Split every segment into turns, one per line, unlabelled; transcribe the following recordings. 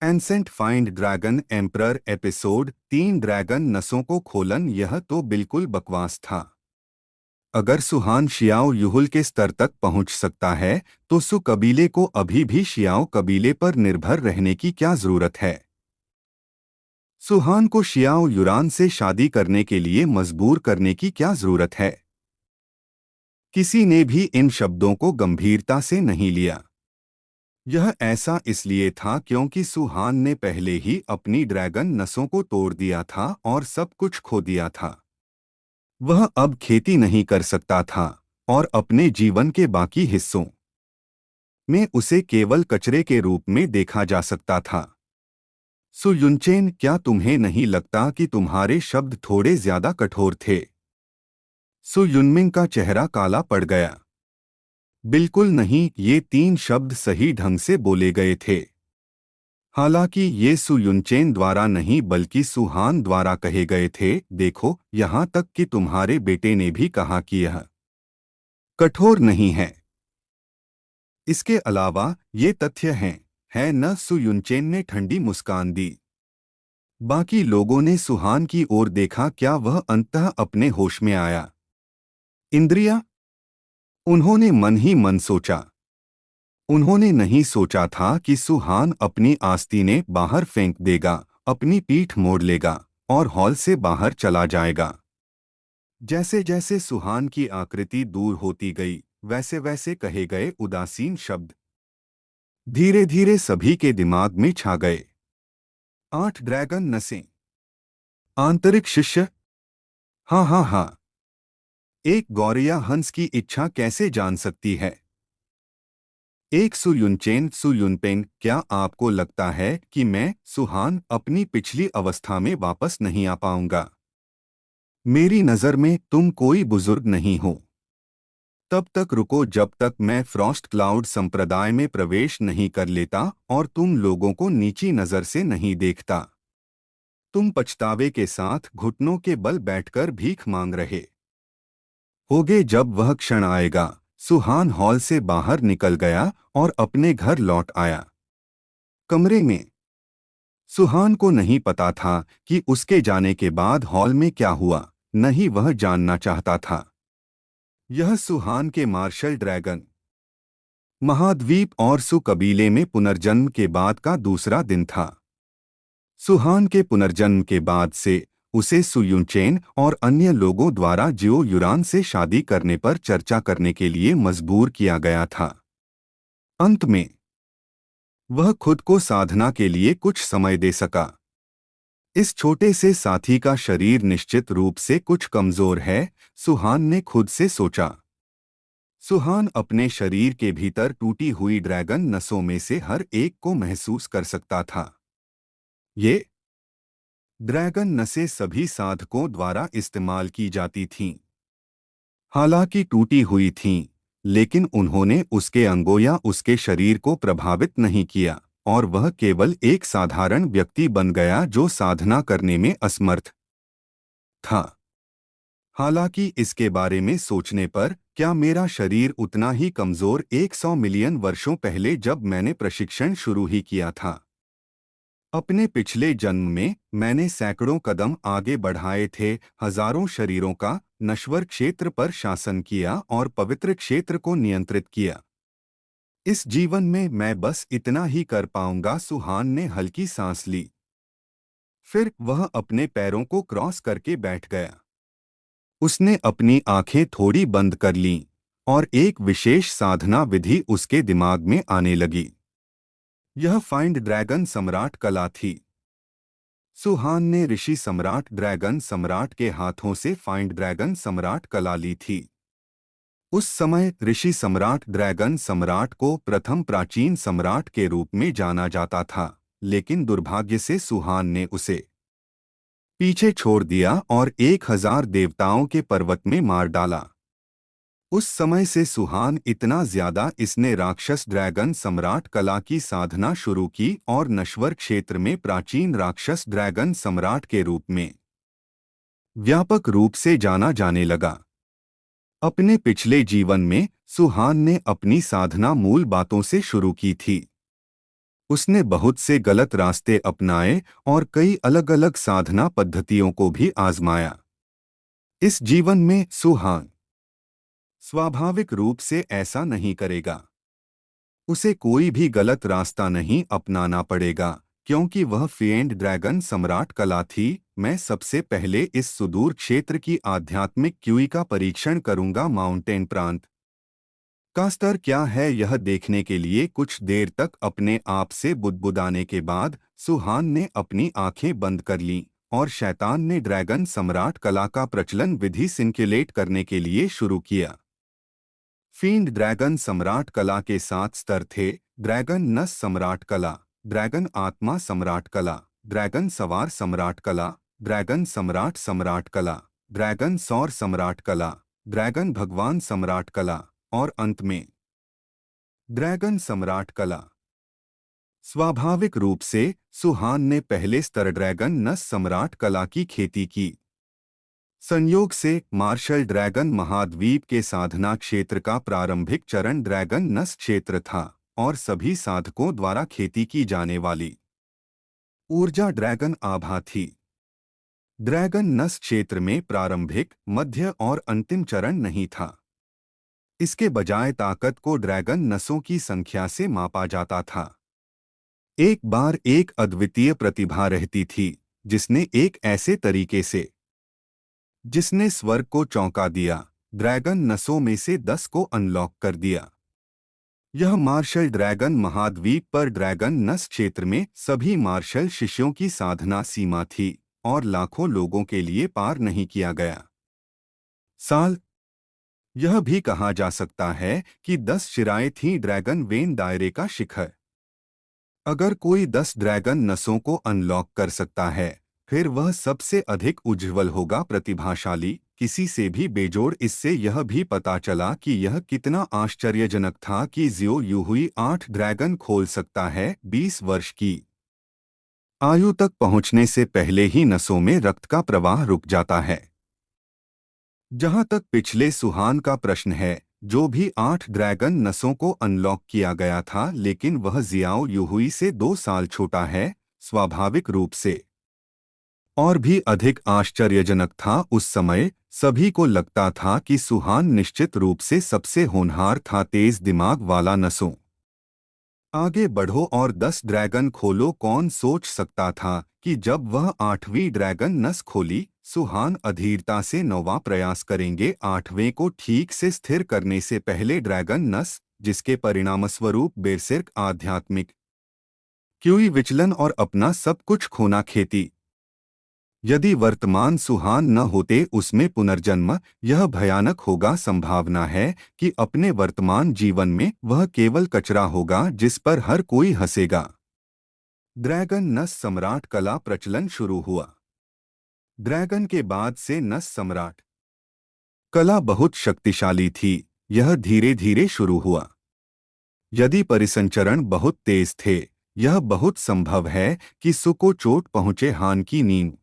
Ancient find dragon emperor episode 3 dragon नसों को खोलन। यह तो बिल्कुल बकवास था। अगर सुहान शियाओ युहुल के स्तर तक पहुंच सकता है तो सु कबीले को अभी भी शियाओ कबीले पर निर्भर रहने की क्या जरूरत है। सुहान को शियाओ युरान से शादी करने के लिए मजबूर करने की क्या जरूरत है। किसी ने भी इन शब्दों को गंभीरता से नहीं लिया। यह ऐसा इसलिए था क्योंकि सुहान ने पहले ही अपनी ड्रैगन नसों को तोड़ दिया था और सब कुछ खो दिया था। वह अब खेती नहीं कर सकता था और अपने जीवन के बाकी हिस्सों में उसे केवल कचरे के रूप में देखा जा सकता था। सु युनचेन, क्या तुम्हें नहीं लगता कि तुम्हारे शब्द थोड़े ज्यादा कठोर थे? सु युनमिंग का चेहरा काला पड़ गया। बिल्कुल नहीं, ये 3 शब्द सही ढंग से बोले गए थे। हालांकि ये सु युनचेन द्वारा नहीं बल्कि सुहान द्वारा कहे गए थे। देखो, यहाँ तक कि तुम्हारे बेटे ने भी कहा कि यह कठोर नहीं है। इसके अलावा ये तथ्य है न? सु युनचेन ने ठंडी मुस्कान दी। बाकी लोगों ने सुहान की ओर देखा। क्या वह अंततः अपने होश में आया? इंद्रिया? उन्होंने मन ही मन सोचा। उन्होंने नहीं सोचा था कि सुहान अपनी आस्तीनें बाहर फेंक देगा, अपनी पीठ मोड़ लेगा और हॉल से बाहर चला जाएगा। जैसे जैसे सुहान की आकृति दूर होती गई, वैसे वैसे कहे गए उदासीन शब्द धीरे धीरे सभी के दिमाग में छा गए। 8 ड्रैगन नसें। आंतरिक शिष्य। हाँ हाँ हाँ। एक गौरैया हंस की इच्छा कैसे जान सकती है? एक सु युनचेन, सु युनपेंग, क्या आपको लगता है कि मैं सुहान अपनी पिछली अवस्था में वापस नहीं आ पाऊंगा? मेरी नज़र में तुम कोई बुजुर्ग नहीं हो। तब तक रुको जब तक मैं फ्रॉस्ट क्लाउड संप्रदाय में प्रवेश नहीं कर लेता और तुम लोगों को नीची नज़र से नहीं देखता। तुम पछतावे के साथ घुटनों के बल बैठकर भीख मांग रहे होगे जब वह क्षण आएगा। सुहान हॉल से बाहर निकल गया और अपने घर लौट आया। कमरे में सुहान को नहीं पता था कि उसके जाने के बाद हॉल में क्या हुआ, न ही वह जानना चाहता था। यह सुहान के मार्शल ड्रैगन महाद्वीप और सु कबीले में पुनर्जन्म के बाद का दूसरा दिन था। सुहान के पुनर्जन्म के बाद से उसे सु युनचेन और अन्य लोगों द्वारा जियो युरान से शादी करने पर चर्चा करने के लिए मजबूर किया गया था। अंत में वह खुद को साधना के लिए कुछ समय दे सका। इस छोटे से साथी का शरीर निश्चित रूप से कुछ कमजोर है, सुहान ने खुद से सोचा। सुहान अपने शरीर के भीतर टूटी हुई ड्रैगन नसों में से हर एक को महसूस कर सकता था। ये ड्रैगन नसें सभी साधकों द्वारा इस्तेमाल की जाती थीं। हालांकि टूटी हुई थीं, लेकिन उन्होंने उसके अंगों या उसके शरीर को प्रभावित नहीं किया और वह केवल एक साधारण व्यक्ति बन गया जो साधना करने में असमर्थ था। हालांकि इसके बारे में सोचने पर, क्या मेरा शरीर उतना ही कमजोर 100 मिलियन वर्षों पहले जब मैंने प्रशिक्षण शुरू ही किया था? अपने पिछले जन्म में मैंने सैकड़ों कदम आगे बढ़ाए थे, हजारों शरीरों का नश्वर क्षेत्र पर शासन किया और पवित्र क्षेत्र को नियंत्रित किया। इस जीवन में मैं बस इतना ही कर पाऊंगा। सुहान ने हल्की सांस ली। फिर वह अपने पैरों को क्रॉस करके बैठ गया। उसने अपनी आंखें थोड़ी बंद कर लीं और एक विशेष साधना विधि उसके दिमाग में आने लगी। यह फाइंड ड्रैगन सम्राट कला थी। सुहान ने ऋषि सम्राट ड्रैगन सम्राट के हाथों से फाइंड ड्रैगन सम्राट कला ली थी। उस समय ऋषि सम्राट ड्रैगन सम्राट को प्रथम प्राचीन सम्राट के रूप में जाना जाता था, लेकिन दुर्भाग्य से सुहान ने उसे पीछे छोड़ दिया और 1000 देवताओं के पर्वत में मार डाला। उस समय से सुहान इतना ज्यादा इसने राक्षस ड्रैगन सम्राट कला की साधना शुरू की और नश्वर क्षेत्र में प्राचीन राक्षस ड्रैगन सम्राट के रूप में व्यापक रूप से जाना जाने लगा। अपने पिछले जीवन में सुहान ने अपनी साधना मूल बातों से शुरू की थी। उसने बहुत से गलत रास्ते अपनाए और कई अलग अलग साधना पद्धतियों को भी आजमाया। इस जीवन में सुहान स्वाभाविक रूप से ऐसा नहीं करेगा। उसे कोई भी गलत रास्ता नहीं अपनाना पड़ेगा, क्योंकि वह फेंड ड्रैगन सम्राट कला थी। मैं सबसे पहले इस सुदूर क्षेत्र की आध्यात्मिक क्यूई का परीक्षण करूंगा। माउंटेन प्रांत का स्तर क्या है, यह देखने के लिए कुछ देर तक अपने आप से बुदबुदाने के बाद सुहान ने अपनी आंखें बंद कर लीं और शैतान ने ड्रैगन सम्राट कला का प्रचलन विधि सिंक्युलेट करने के लिए शुरू किया। फील्ड ड्रैगन सम्राट कला के 7 स्तर थे। ड्रैगन नस सम्राट कला, ड्रैगन आत्मा सम्राट कला, ड्रैगन सवार सम्राट कला, ड्रैगन सम्राट सम्राट कला, ड्रैगन सौर सम्राट कला, ड्रैगन भगवान सम्राट कला और अंत में ड्रैगन सम्राट कला। स्वाभाविक रूप से सुहान ने पहले स्तर ड्रैगन नस सम्राट कला की खेती की। संयोग से मार्शल ड्रैगन महाद्वीप के साधना क्षेत्र का प्रारंभिक चरण ड्रैगन नस क्षेत्र था और सभी साधकों द्वारा खेती की जाने वाली ऊर्जा ड्रैगन आभा थी। ड्रैगन नस क्षेत्र में प्रारंभिक, मध्य और अंतिम चरण नहीं था। इसके बजाय ताकत को ड्रैगन नसों की संख्या से मापा जाता था। एक बार एक अद्वितीय प्रतिभा रहती थी जिसने एक ऐसे तरीके से जिसने स्वर्ग को चौंका दिया, ड्रैगन नसों में से 10 को अनलॉक कर दिया। यह मार्शल ड्रैगन महाद्वीप पर ड्रैगन नस क्षेत्र में सभी मार्शल शिष्यों की साधना सीमा थी और लाखों लोगों के लिए पार नहीं किया गया। साल यह भी कहा जा सकता है कि 10 शिराएं थीं ड्रैगन वेन दायरे का शिखर। अगर कोई 10 ड्रैगन नसों को अनलॉक कर सकता है, फिर वह सबसे अधिक उज्ज्वल होगा, प्रतिभाशाली, किसी से भी बेजोड़। इससे यह भी पता चला कि यह कितना आश्चर्यजनक था कि जियो यूहुई 8 ड्रैगन खोल सकता है। 20 वर्ष की आयु तक पहुंचने से पहले ही नसों में रक्त का प्रवाह रुक जाता है। जहां तक पिछले सुहान का प्रश्न है, जो भी 8 ड्रैगन नसों को अनलॉक किया गया था, लेकिन वह जियाओ यूहुई से 2 साल छोटा है। स्वाभाविक रूप से और भी अधिक आश्चर्यजनक था, उस समय सभी को लगता था कि सुहान निश्चित रूप से सबसे होनहार था, तेज दिमाग वाला। नसों आगे बढ़ो और 10 ड्रैगन खोलो। कौन सोच सकता था कि जब वह 8वीं ड्रैगन नस खोली, सुहान अधीरता से 9वां प्रयास करेंगे, 8वें को ठीक से स्थिर करने से पहले ड्रैगन नस, जिसके परिणामस्वरूप बेरसिर्क आध्यात्मिक क्यूई विचलन और अपना सब कुछ खोना। खेती यदि वर्तमान सुहान न होते, उसमें पुनर्जन्म, यह भयानक होगा। संभावना है कि अपने वर्तमान जीवन में वह केवल कचरा होगा जिस पर हर कोई हंसेगा। ड्रैगन नस सम्राट कला प्रचलन शुरू हुआ। ड्रैगन के बाद से नस सम्राट कला बहुत शक्तिशाली थी। यह धीरे धीरे शुरू हुआ। यदि परिसंचरण बहुत तेज थे, यह बहुत संभव है कि सु को चोट पहुंचे। हान की नींद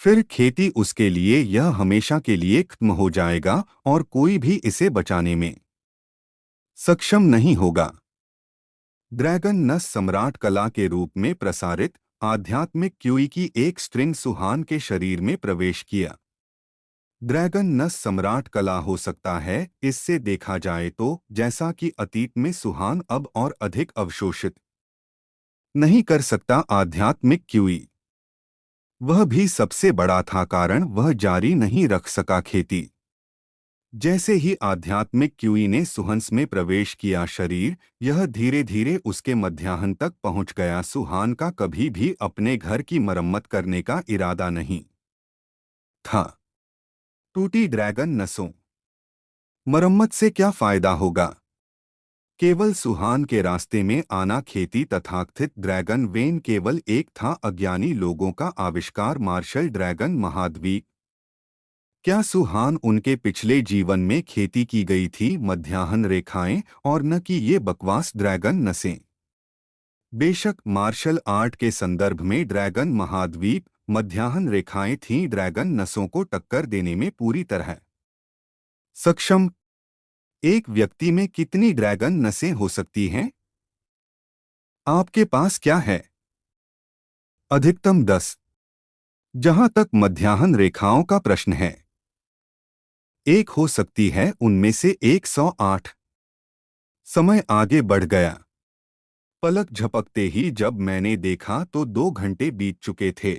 फिर खेती, उसके लिए यह हमेशा के लिए खत्म हो जाएगा और कोई भी इसे बचाने में सक्षम नहीं होगा। ड्रैगन नस सम्राट कला के रूप में प्रसारित आध्यात्मिक क्यूई की एक स्ट्रिंग सुहान के शरीर में प्रवेश किया। ड्रैगन नस सम्राट कला हो सकता है, इससे देखा जाए तो, जैसा कि अतीत में सुहान अब और अधिक अवशोषित नहीं कर सकता। आध्यात्मिक क्यूई वह भी सबसे बड़ा था, कारण वह जारी नहीं रख सका खेती। जैसे ही आध्यात्मिक क्यूई ने सुहंस में प्रवेश किया, शरीर यह धीरे धीरे उसके मध्याह्न तक पहुंच गया। सुहान का कभी भी अपने घर की मरम्मत करने का इरादा नहीं था। टूटी ड्रैगन नसों मरम्मत से क्या फायदा होगा? केवल सुहान के रास्ते में आना। खेती तथाकथित ड्रैगन वेन केवल एक था, अज्ञानी लोगों का आविष्कार। मार्शल ड्रैगन महाद्वीप क्या सुहान उनके पिछले जीवन में खेती की गई थी मध्याह्न रेखाएं, और न कि ये बकवास ड्रैगन नसें? बेशक मार्शल आर्ट के संदर्भ में ड्रैगन महाद्वीप मध्याह्न रेखाएं थीं, ड्रैगन नसों को टक्कर देने में पूरी तरह सक्षम। एक व्यक्ति में कितनी ड्रैगन नसें हो सकती हैं? आपके पास क्या है? अधिकतम 10। जहां तक मध्याह्न रेखाओं का प्रश्न है, एक हो सकती है उनमें से 108। समय आगे बढ़ गया। पलक झपकते ही जब मैंने देखा तो 2 घंटे बीत चुके थे।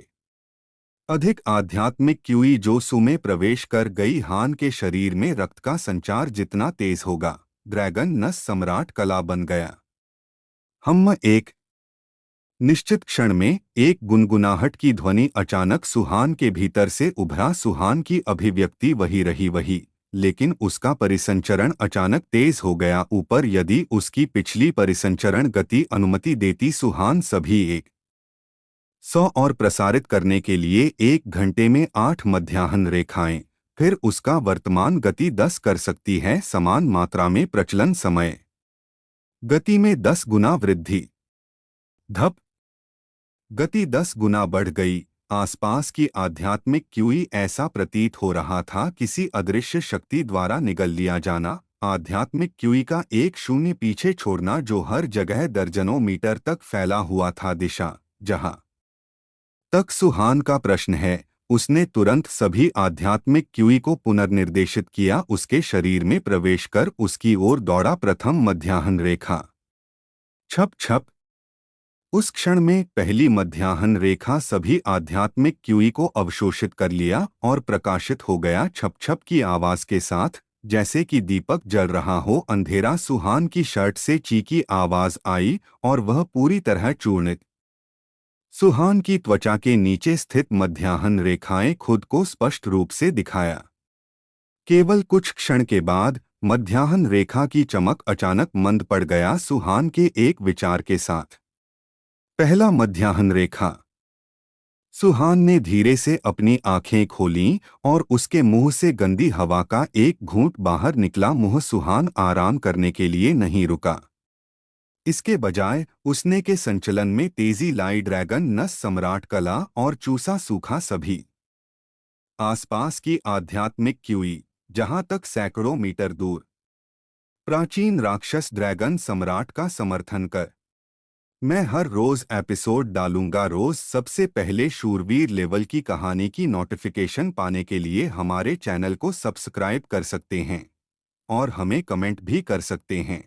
अधिक आध्यात्मिक क्यूई जो में प्रवेश कर गई। हान के शरीर में रक्त का संचार जितना तेज होगा, ड्रैगन नस सम्राट कला बन गया। हम एक निश्चित क्षण में एक गुनगुनाहट की ध्वनि अचानक सुहान के भीतर से उभरा। सुहान की अभिव्यक्ति वही रही वही, लेकिन उसका परिसंचरण अचानक तेज हो गया ऊपर। यदि उसकी पिछली परिसंचरण गति अनुमति देती, सुहान सभी 100 और प्रसारित करने के लिए 1 घंटे में 8 मध्याह्न रेखाएं, फिर उसका वर्तमान गति 10 कर सकती है। समान मात्रा में प्रचलन समय गति में 10 गुना वृद्धि। धप, गति 10 गुना बढ़ गई। आसपास की आध्यात्मिक क्यूई ऐसा प्रतीत हो रहा था किसी अदृश्य शक्ति द्वारा निगल लिया जाना। आध्यात्मिक क्यूई का एक शून्य पीछे छोड़ना जो हर जगह दर्जनों मीटर तक फैला हुआ था। दिशा जहां तक सुहान का प्रश्न है, उसने तुरंत सभी आध्यात्मिक क्यूई को पुनर्निर्देशित किया। उसके शरीर में प्रवेश कर उसकी ओर दौड़ा। प्रथम मध्याह्न रेखा। छप छप। उस क्षण में पहली मध्याह्न रेखा सभी आध्यात्मिक क्यूई को अवशोषित कर लिया और प्रकाशित हो गया छप छप की आवाज के साथ, जैसे कि दीपक जल रहा हो। अंधेरा। सुहान की शर्ट से चीखी आवाज आई और वह पूरी तरह चूर्णित। सुहान की त्वचा के नीचे स्थित मध्याह्न रेखाएं खुद को स्पष्ट रूप से दिखाया। केवल कुछ क्षण के बाद मध्याह्न रेखा की चमक अचानक मंद पड़ गया। सुहान के एक विचार के साथ। पहला मध्याह्न रेखा। सुहान ने धीरे से अपनी आंखें खोलीं और उसके मुंह से गंदी हवा का एक घूंट बाहर निकला। मुंह। सुहान आराम करने के लिए नहीं रुका। इसके बजाय उसने के संचलन में तेजी लाई। ड्रैगन नस सम्राट कला और चूसा सूखा सभी आसपास की आध्यात्मिक क्यूई, जहां तक सैकड़ों मीटर दूर। प्राचीन राक्षस ड्रैगन सम्राट का समर्थन कर। मैं हर रोज एपिसोड डालूंगा। रोज सबसे पहले शूरवीर लेवल की कहानी की नोटिफिकेशन पाने के लिए हमारे चैनल को सब्सक्राइब कर सकते हैं और हमें कमेंट भी कर सकते हैं।